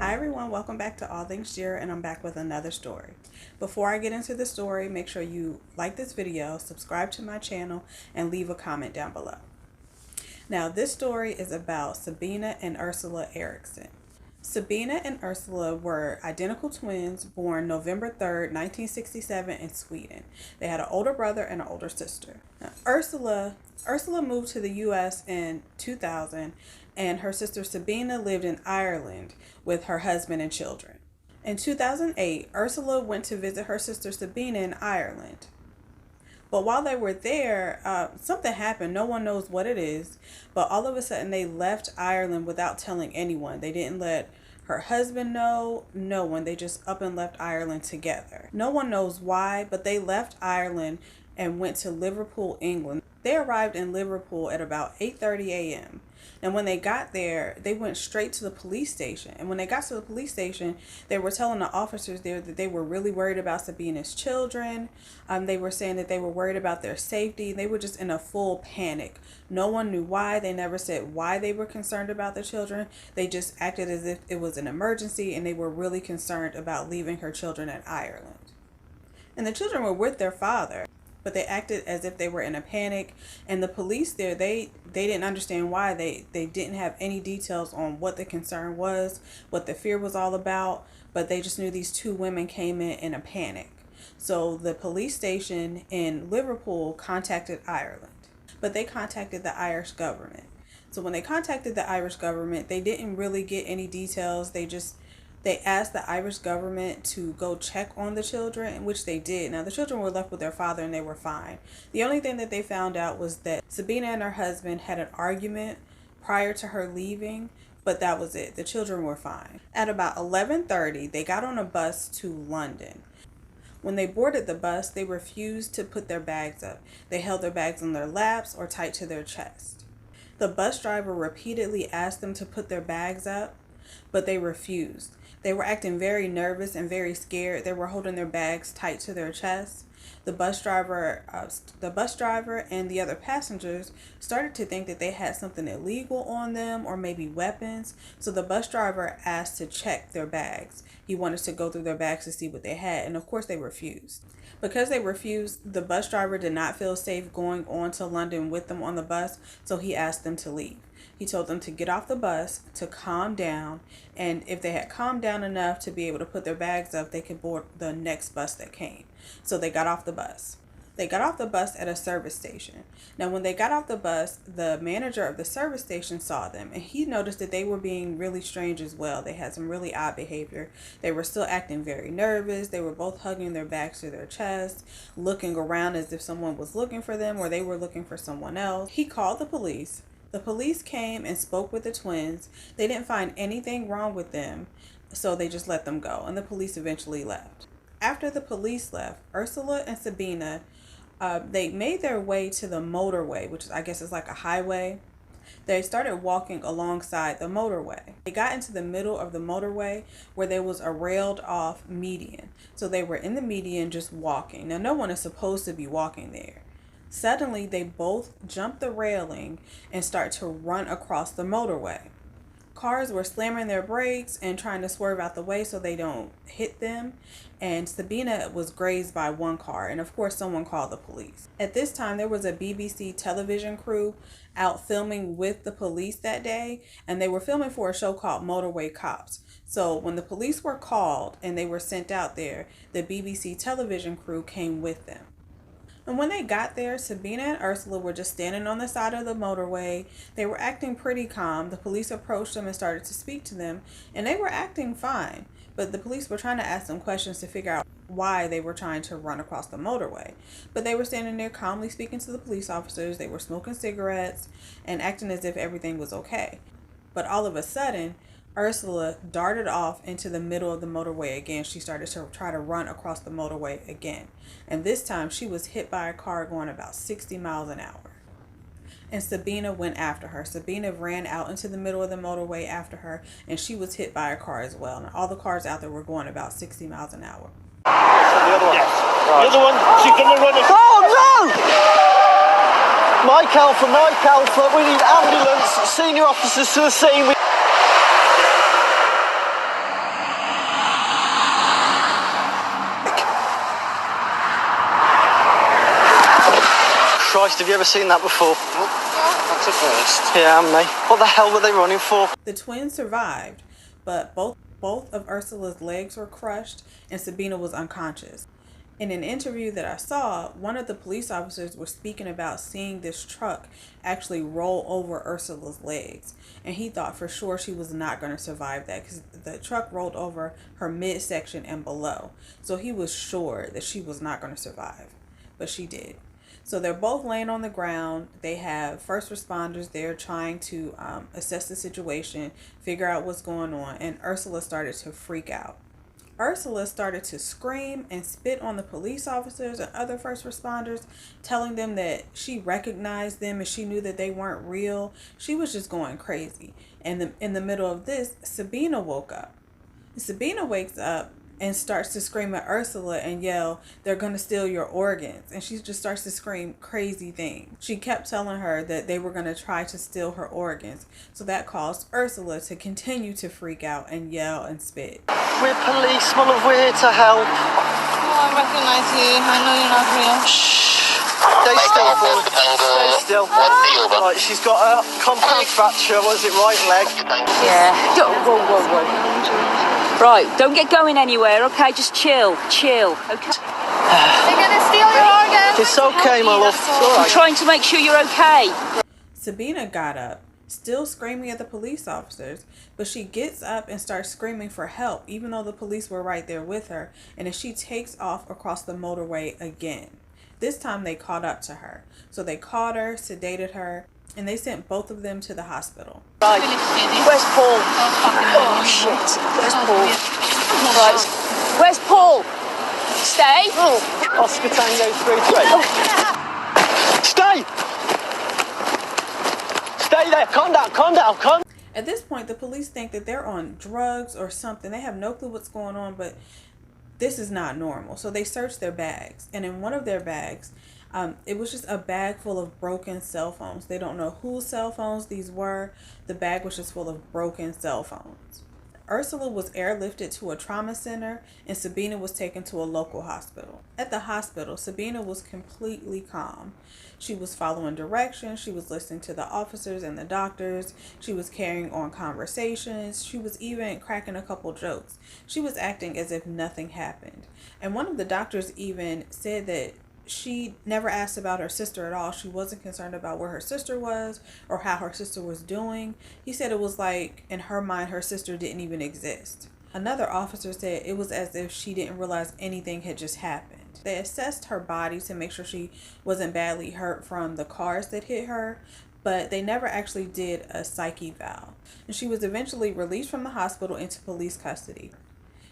Hi everyone, welcome back to All Things Dear, and I'm back with another story. Before I get into the story, make sure you like this video, subscribe to my channel, and leave a comment down below. Now, this story is about Sabina and Ursula Eriksson. Sabina and Ursula were identical twins born November 3rd, 1967 in Sweden. They had an older brother and an older sister. Now, Ursula moved to the US in 2000, and her sister Sabina lived in Ireland with her husband and children. In 2008, Ursula went to visit her sister Sabina in Ireland. But while they were there, something happened. No one knows what it is. But all of a sudden, they left Ireland without telling anyone. They didn't let her husband know, no one. They just up and left Ireland together. No one knows why, but they left Ireland and went to Liverpool, England. They arrived in Liverpool at about 8:30 a.m. And when they got there, they went straight to the police station. And when they got to the police station, they were telling the officers there that they were really worried about Sabina's children. They were saying that they were worried about their safety. They were just in a full panic. No one knew why. They never said why they were concerned about the children. They just acted as if it was an emergency, and they were really concerned about leaving her children in Ireland. And the children were with their father, but they acted as if they were in a panic. And the police there, they didn't understand why. They didn't have any details on what the concern was, what the fear was all about, but they just knew these two women came in a panic. So the police station in Liverpool contacted Ireland, but they contacted the Irish government. So when they contacted the Irish government, they didn't really get any details. They asked the Irish government to go check on the children, which they did. Now, the children were left with their father and they were fine. The only thing that they found out was that Sabina and her husband had an argument prior to her leaving, but that was it. The children were fine. At about 11:30, they got on a bus to London. When they boarded the bus, they refused to put their bags up. They held their bags on their laps or tight to their chest. The bus driver repeatedly asked them to put their bags up, but they refused. They were acting very nervous and very scared. They were holding their bags tight to their chest. The bus driver and the other passengers started to think that they had something illegal on them or maybe weapons. So the bus driver asked to check their bags. He wanted to go through their bags to see what they had. And of course they refused. Because they refused, the bus driver did not feel safe going on to London with them on the bus. So he asked them to leave. He told them to get off the bus, to calm down, and if they had calmed down enough to be able to put their bags up, they could board the next bus that came. So they got off the bus. They got off the bus at a service station. Now, when they got off the bus, the manager of the service station saw them, and he noticed that they were being really strange as well. They had some really odd behavior. They were still acting very nervous. They were both hugging their backs to their chest, looking around as if someone was looking for them or they were looking for someone else. He called the police. The police came and spoke with the twins. They didn't find anything wrong with them, so they just let them go, and the police eventually left. After the police left, Ursula and Sabina, they made their way to the motorway, which I guess is like a highway. They started walking alongside the motorway. They got into the middle of the motorway where there was a railed off median. So they were in the median just walking. Now, no one is supposed to be walking there. Suddenly, they both jumped the railing and start to run across the motorway. Cars were slamming their brakes and trying to swerve out the way so they don't hit them. And Sabina was grazed by one car. And of course, someone called the police. At this time, there was a BBC television crew out filming with the police that day. And they were filming for a show called Motorway Cops. So when the police were called and they were sent out there, the BBC television crew came with them. And when they got there, Sabina and Ursula were just standing on the side of the motorway. They were acting pretty calm. The police approached them and started to speak to them, and they were acting fine. But the police were trying to ask them questions to figure out why they were trying to run across the motorway. But they were standing there calmly speaking to the police officers. They were smoking cigarettes and acting as if everything was okay. But all of a sudden, Ursula darted off into the middle of the motorway again. She started to try to run across the motorway again. And this time she was hit by a car going about 60 miles an hour. And Sabina went after her. Sabina ran out into the middle of the motorway after her, and she was hit by a car as well. And all the cars out there were going about 60 miles an hour. The other one? Yes. Right. The other one, she's going to run us. Oh no! Mike Alpha, we need ambulance, senior officers to the scene. Christ, have you ever seen that before? That's a first. Yeah, mate. What the hell were they running for? The twins survived, but both of Ursula's legs were crushed and Sabina was unconscious. In an interview that I saw, one of the police officers was speaking about seeing this truck actually roll over Ursula's legs. And he thought for sure she was not going to survive that because the truck rolled over her midsection and below. So he was sure that she was not going to survive, but she did. So they're both laying on the ground. They have first responders there trying to assess the situation, figure out what's going on. And Ursula started to freak out. Ursula started to scream and spit on the police officers and other first responders, telling them that she recognized them and she knew that they weren't real. She was just going crazy. And in the middle of this, Sabina woke up. Sabina wakes up and starts to scream at Ursula and yell, "They're going to steal your organs." And she just starts to scream crazy things. She kept telling her that they were going to try to steal her organs. So that caused Ursula to continue to freak out and yell and spit. We're police, my love, we're here to help. Oh, I recognize you. I know you're not real. Shh. Stay still, boy. Stay still. Right, she's got a compound fracture. What is it, right leg? Yeah. Whoa. Right, don't get going anywhere, okay? Just chill, okay? They're gonna steal your organs. It's okay, my love. It's all I'm right. trying to make sure you're okay. Sabina got up, still screaming at the police officers, but she gets up and starts screaming for help, even though the police were right there with her, and then she takes off across the motorway again. This time they caught up to her. So they caught her, sedated her, and they sent both of them to the hospital. Right. Where's Paul? Oh, shit. Where's Paul? Right. Where's Paul? Stay. Oscar Tango 3-3. Stay! Stay there. Calm down. At this point, the police think that they're on drugs or something. They have no clue what's going on, but this is not normal. So they search their bags, and in one of their bags, it was just a bag full of broken cell phones. They don't know whose cell phones these were. The bag was just full of broken cell phones. Ursula was airlifted to a trauma center and Sabina was taken to a local hospital. At the hospital, Sabina was completely calm. She was following directions. She was listening to the officers and the doctors. She was carrying on conversations. She was even cracking a couple jokes. She was acting as if nothing happened. And one of the doctors even said that she never asked about her sister at all. She wasn't concerned about where her sister was or how her sister was doing. He said it was like, in her mind, her sister didn't even exist. Another officer said it was as if she didn't realize anything had just happened. They assessed her body to make sure she wasn't badly hurt from the cars that hit her, but they never actually did a psych eval. And she was eventually released from the hospital into police custody.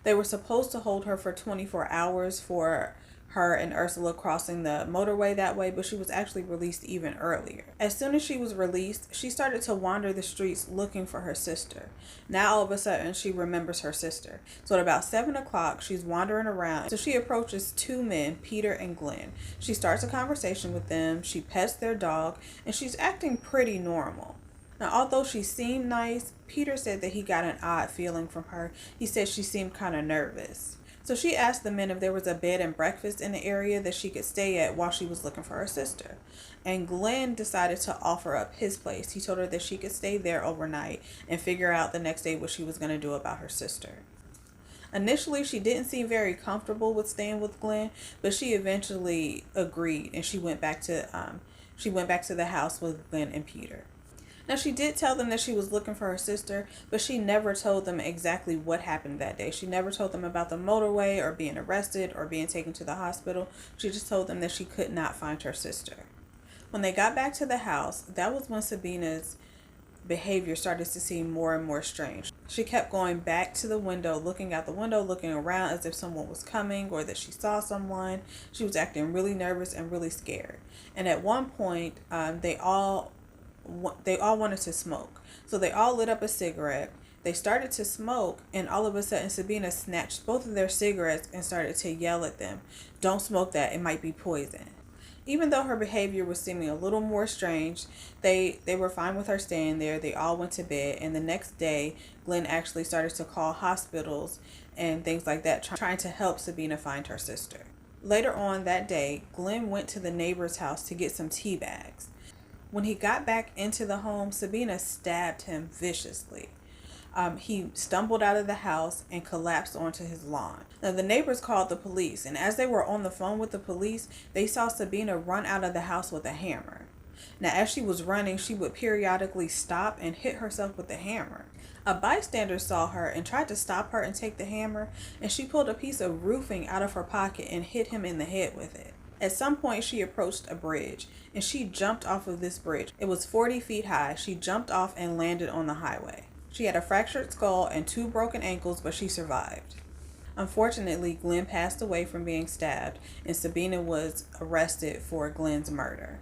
They were supposed to hold her for 24 hours for her and Ursula crossing the motorway that way, but she was actually released even earlier. As soon as she was released, she started to wander the streets looking for her sister. Now all of a sudden she remembers her sister. So at about 7 o'clock, she's wandering around. So she approaches two men, Peter and Glenn. She starts a conversation with them. She pets their dog and she's acting pretty normal. Now, although she seemed nice, Peter said that he got an odd feeling from her. He said she seemed kind of nervous. So she asked the men if there was a bed and breakfast in the area that she could stay at while she was looking for her sister. And Glenn decided to offer up his place. He told her that she could stay there overnight and figure out the next day what she was going to do about her sister. Initially, she didn't seem very comfortable with staying with Glenn, but she eventually agreed and she went back to the house with Glenn and Peter. Now, she did tell them that she was looking for her sister, but she never told them exactly what happened that day. She never told them about the motorway or being arrested or being taken to the hospital. She just told them that she could not find her sister. When they got back to the house, that was when Sabina's behavior started to seem more and more strange. She kept going back to the window, looking out the window, looking around as if someone was coming or that she saw someone. She was acting really nervous and really scared. And at one point, they all wanted to smoke. So they all lit up a cigarette. They started to smoke, and all of a sudden Sabina snatched both of their cigarettes and started to yell at them, "Don't smoke that, it might be poison." Even though her behavior was seeming a little more strange, they were fine with her staying there. They all went to bed, and the next day Glenn actually started to call hospitals and things like that, trying to help Sabina find her sister. Later on that day, Glenn went to the neighbor's house to get some tea bags. When he got back into the home, Sabina stabbed him viciously. He stumbled out of the house and collapsed onto his lawn. Now, the neighbors called the police, and as they were on the phone with the police, they saw Sabina run out of the house with a hammer. Now, as she was running, she would periodically stop and hit herself with the hammer. A bystander saw her and tried to stop her and take the hammer, and she pulled a piece of roofing out of her pocket and hit him in the head with it. At some point, she approached a bridge, and she jumped off of this bridge. It was 40 feet high. She jumped off and landed on the highway. She had a fractured skull and 2 broken ankles, but she survived. Unfortunately, Glenn passed away from being stabbed, and Sabina was arrested for Glenn's murder.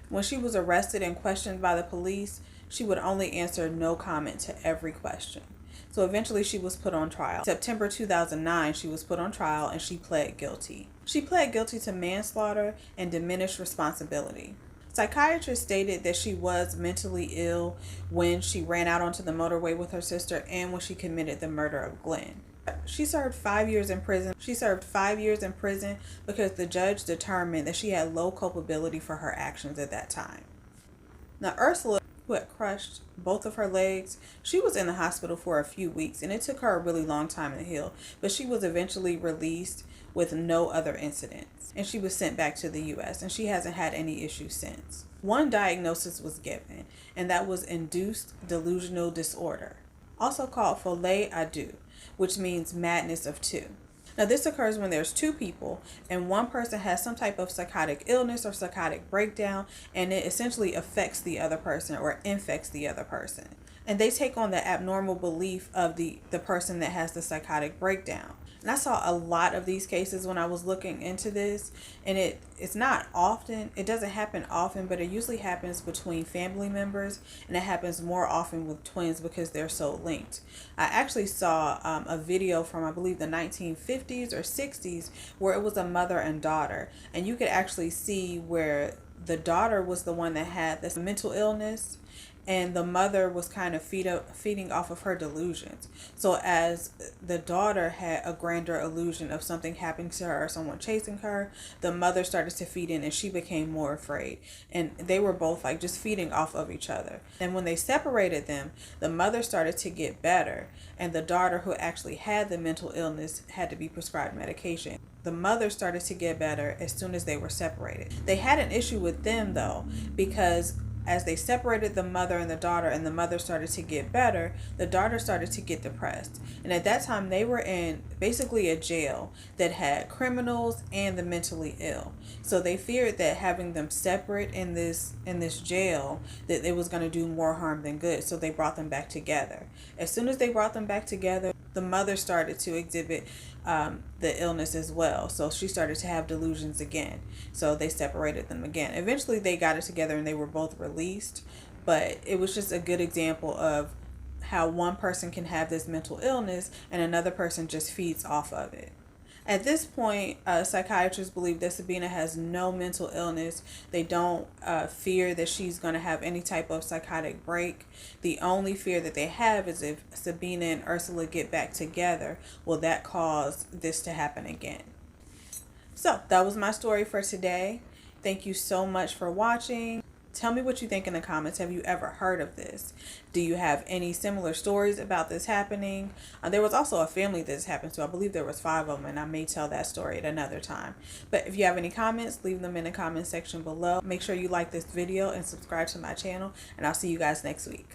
When she was arrested and questioned by the police, she would only answer no comment to every question. So eventually she was put on trial. September 2009, she was put on trial and she pled guilty. She pled guilty to manslaughter and diminished responsibility. Psychiatrists stated that she was mentally ill when she ran out onto the motorway with her sister and when she committed the murder of Glenn. She served 5 years in prison. She served 5 years in prison because the judge determined that she had low culpability for her actions at that time. Now, Ursula, who had crushed both of her legs, she was in the hospital for a few weeks, and it took her a really long time to heal, but she was eventually released with no other incidents, and she was sent back to the U.S., and she hasn't had any issues since. One diagnosis was given, and that was induced delusional disorder, also called Folie à Deux, which means madness of two. Now, this occurs when there's 2 people and one person has some type of psychotic illness or psychotic breakdown, and it essentially affects the other person or infects the other person. And they take on the abnormal belief of the person that has the psychotic breakdown. And I saw a lot of these cases when I was looking into this, and it's not often, it doesn't happen often, but it usually happens between family members, and it happens more often with twins because they're so linked. I actually saw a video from, I believe, the 1950s or 60s where it was a mother and daughter, and you could actually see where the daughter was the one that had this mental illness, and the mother was kind of feeding off of her delusions. So as the daughter had a grander illusion of something happening to her or someone chasing her, the mother started to feed in and she became more afraid. And they were both like just feeding off of each other. And when they separated them, the mother started to get better, and the daughter, who actually had the mental illness, had to be prescribed medication. The mother started to get better as soon as they were separated. They had an issue with them though, because as they separated the mother and the mother started to get better, the daughter started to get depressed. And at that time, they were in basically a jail that had criminals and the mentally ill. So they feared that having them separate in this jail, that it was going to do more harm than good. So they brought them back together. As soon as they brought them back together, the mother started to exhibit the illness as well. So she started to have delusions again. So they separated them again. Eventually they got it together and they were both released. But it was just a good example of how one person can have this mental illness and another person just feeds off of it. At this point, psychiatrists believe that Sabina has no mental illness. They don't fear that she's going to have any type of psychotic break. The only fear that they have is if Sabina and Ursula get back together, will that cause this to happen again? So that was my story for today. Thank you so much for watching. Tell me what you think in the comments. Have you ever heard of this? Do you have any similar stories about this happening? There was also a family that this happened to. I believe there was 5 of them, and I may tell that story at another time. But if you have any comments, leave them in the comment section below. Make sure you like this video and subscribe to my channel, and I'll see you guys next week.